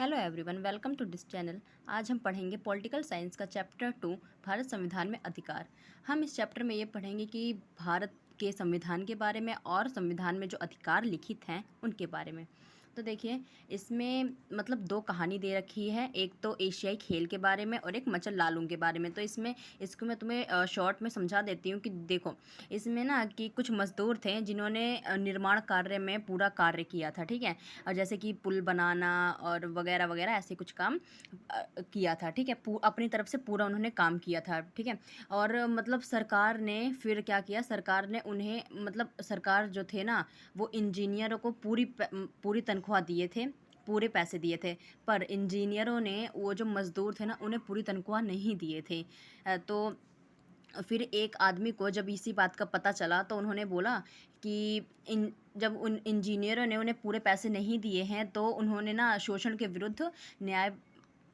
Hello everyone, welcome to this channel. आज हम पढ़ेंगे पॉलिटिकल साइंस का चैप्टर 2, भारत संविधान में अधिकार। हम इस चैप्टर में ये पढ़ेंगे कि भारत के संविधान के बारे में और संविधान में जो अधिकार लिखित हैं उनके बारे में। तो देखिए, इसमें मतलब दो कहानी दे रखी है, एक तो एशियाई खेल के बारे में और एक मचल लालूम के बारे में। तो इसको मैं तुम्हें शॉर्ट में समझा देती हूँ कि देखो, इसमें ना कि कुछ मजदूर थे जिन्होंने निर्माण कार्य में पूरा कार्य किया था, ठीक है। और जैसे कि पुल बनाना और वगैरह वगैरह ऐसे कुछ काम किया था, ठीक है। अपनी तरफ से पूरा उन्होंने काम किया था, ठीक है। और मतलब सरकार ने फिर क्या किया, सरकार ने उन्हें मतलब सरकार जो थे ना, वो इंजीनियरों को पूरी तनख्वाह दिए थे, पूरे पैसे दिए थे। पर इंजीनियरों ने, वो जो मज़दूर थे ना, उन्हें पूरी तनख्वाह नहीं दिए थे। तो फिर एक आदमी को जब इसी बात का पता चला तो उन्होंने बोला कि जब उन इंजीनियरों ने उन्हें पूरे पैसे नहीं दिए हैं तो उन्होंने ना शोषण के विरुद्ध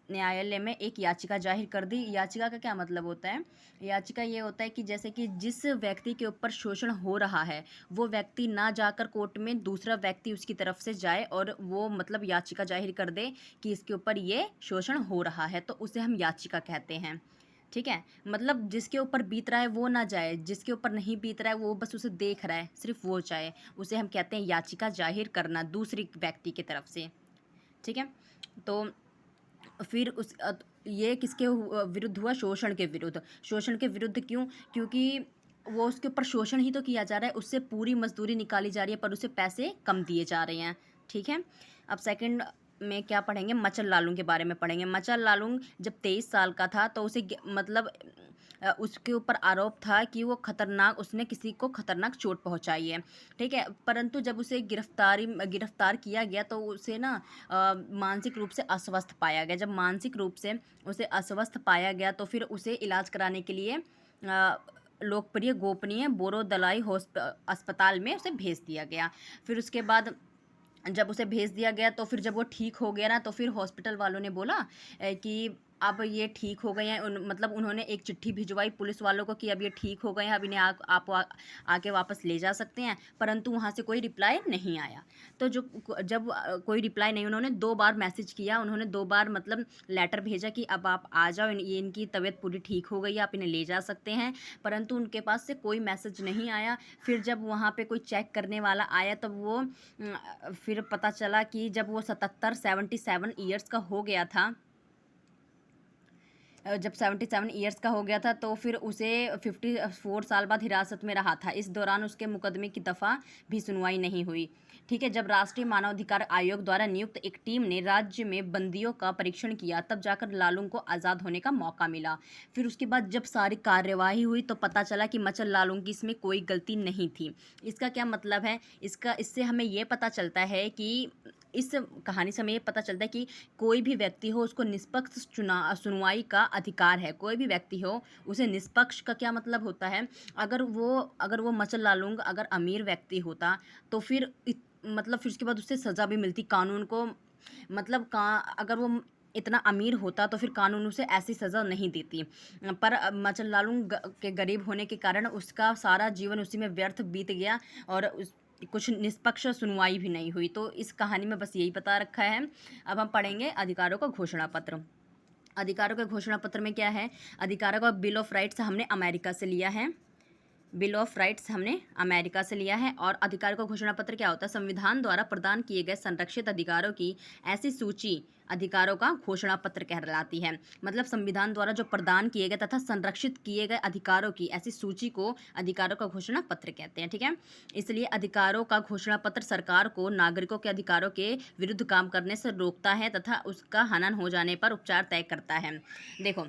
न्यायालय में एक याचिका जाहिर कर दी। याचिका का क्या मतलब होता है? याचिका ये होता है कि जैसे कि जिस व्यक्ति के ऊपर शोषण हो रहा है वो व्यक्ति ना जाकर कोर्ट में, दूसरा व्यक्ति उसकी तरफ से जाए और वो मतलब याचिका जाहिर कर दे कि इसके ऊपर ये शोषण हो रहा है, तो उसे हम याचिका कहते हैं, ठीक है। मतलब जिसके ऊपर बीत रहा है वो ना जाए, जिसके ऊपर नहीं बीत रहा है वो बस उसे देख रहा है, सिर्फ वो जाए, उसे हम कहते हैं याचिका जाहिर करना दूसरी व्यक्ति की तरफ से, ठीक है। तो फिर ये किसके विरुद्ध हुआ? शोषण के विरुद्ध। शोषण के विरुद्ध क्यों? क्योंकि वो उसके ऊपर शोषण ही तो किया जा रहा है, उससे पूरी मजदूरी निकाली जा रही है पर उसे पैसे कम दिए जा रहे हैं, ठीक है। अब सेकंड में क्या पढ़ेंगे? मचल लालूम के बारे में पढ़ेंगे। मचल लालूम जब 23 साल का था तो उसे मतलब उसके ऊपर आरोप था कि वो खतरनाक, उसने किसी को खतरनाक चोट पहुंचाई है, ठीक है। परंतु जब उसे गिरफ्तार किया गया तो उसे ना मानसिक रूप से अस्वस्थ पाया गया। जब मानसिक रूप से उसे अस्वस्थ पाया गया तो फिर उसे इलाज कराने के लिए लोकप्रिय गोपनीय बोरोदलाई अस्पताल में उसे भेज दिया गया। फिर उसके बाद जब उसे भेज दिया गया तो फिर जब वो ठीक हो गया ना, तो फिर हॉस्पिटल वालों ने बोला कि अब ये ठीक हो गए हैं। मतलब उन्होंने एक चिट्ठी भिजवाई पुलिस वालों को कि अब ये ठीक हो गए हैं, अब इन्हें आके वापस ले जा सकते हैं। परंतु वहाँ से कोई रिप्लाई नहीं आया। तो जब कोई रिप्लाई नहीं, उन्होंने 2 बार मैसेज किया, उन्होंने 2 बार मतलब लेटर भेजा कि अब आप आ जाओ, ये इनकी तबीयत पूरी ठीक हो गई है, आप इन्हें ले जा सकते हैं। परंतु उनके पास से कोई मैसेज नहीं आया। फिर जब वहाँ पे कोई चेक करने वाला आया तब वो फिर पता चला कि जब वो 77 ईयर्स का हो गया था, जब 77 ईयर्स का हो गया था तो फिर उसे 54 साल बाद हिरासत में रहा था। इस दौरान उसके मुकदमे की दफ़ा भी सुनवाई नहीं हुई, ठीक है। जब राष्ट्रीय मानवाधिकार आयोग द्वारा नियुक्त एक टीम ने राज्य में बंदियों का परीक्षण किया तब जाकर लालूम को आज़ाद होने का मौका मिला। फिर उसके बाद जब सारी कार्यवाही हुई तो पता चला कि मचल लालूम की इसमें कोई गलती नहीं थी। इसका क्या मतलब है? इससे हमें ये पता चलता है कि इस कहानी से हमें ये पता चलता है कि कोई भी व्यक्ति हो उसको निष्पक्ष सुनवाई का अधिकार है। कोई भी व्यक्ति हो उसे निष्पक्ष का क्या मतलब होता है? अगर वो मचल लालूम अगर अमीर व्यक्ति होता तो फिर मतलब फिर उसके बाद उससे सज़ा भी मिलती कानून को, मतलब अगर वो इतना अमीर होता तो फिर कानून उसे ऐसी सज़ा नहीं देती। पर मचल लालूम के गरीब होने के कारण उसका सारा जीवन उसी में व्यर्थ बीत गया और कुछ निष्पक्ष सुनवाई भी नहीं हुई। तो इस कहानी में बस यही बता रखा है। अब हम पढ़ेंगे अधिकारों का घोषणा पत्र। अधिकारों के घोषणा पत्र में क्या है? अधिकारों का बिल ऑफ राइट्स हमने अमेरिका से लिया है। बिल ऑफ राइट्स हमने अमेरिका से लिया है। और अधिकारों का घोषणा पत्र क्या होता है? संविधान द्वारा प्रदान किए गए संरक्षित अधिकारों की ऐसी सूची अधिकारों का घोषणा पत्र कहलाती है। मतलब संविधान द्वारा जो प्रदान किए गए तथा संरक्षित किए गए अधिकारों की ऐसी सूची को अधिकारों का घोषणा पत्र कहते हैं, ठीक है। इसलिए अधिकारों का घोषणा पत्र सरकार को नागरिकों के अधिकारों के विरुद्ध काम करने से रोकता है तथा उसका हनन हो जाने पर उपचार तय करता है। देखो,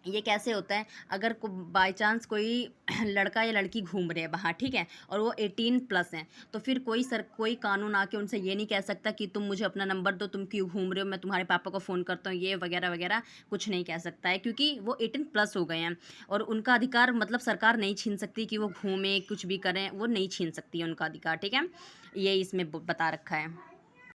ये कैसे होता है? अगर बाय चांस कोई लड़का या लड़की घूम रहे हैं बाहर, ठीक है, और वो 18+ हैं, तो फिर कोई कानून आके उनसे ये नहीं कह सकता कि तुम मुझे अपना नंबर दो, तुम क्यों घूम रहे हो, मैं तुम्हारे पापा को फ़ोन करता हूँ, ये वगैरह वगैरह कुछ नहीं कह सकता है, क्योंकि वो 18+ हो गए हैं। और उनका अधिकार मतलब सरकार नहीं छीन सकती कि वो घूमें, कुछ भी करें, वो नहीं छीन सकती है उनका अधिकार, ठीक है। ये इसमें बता रखा है।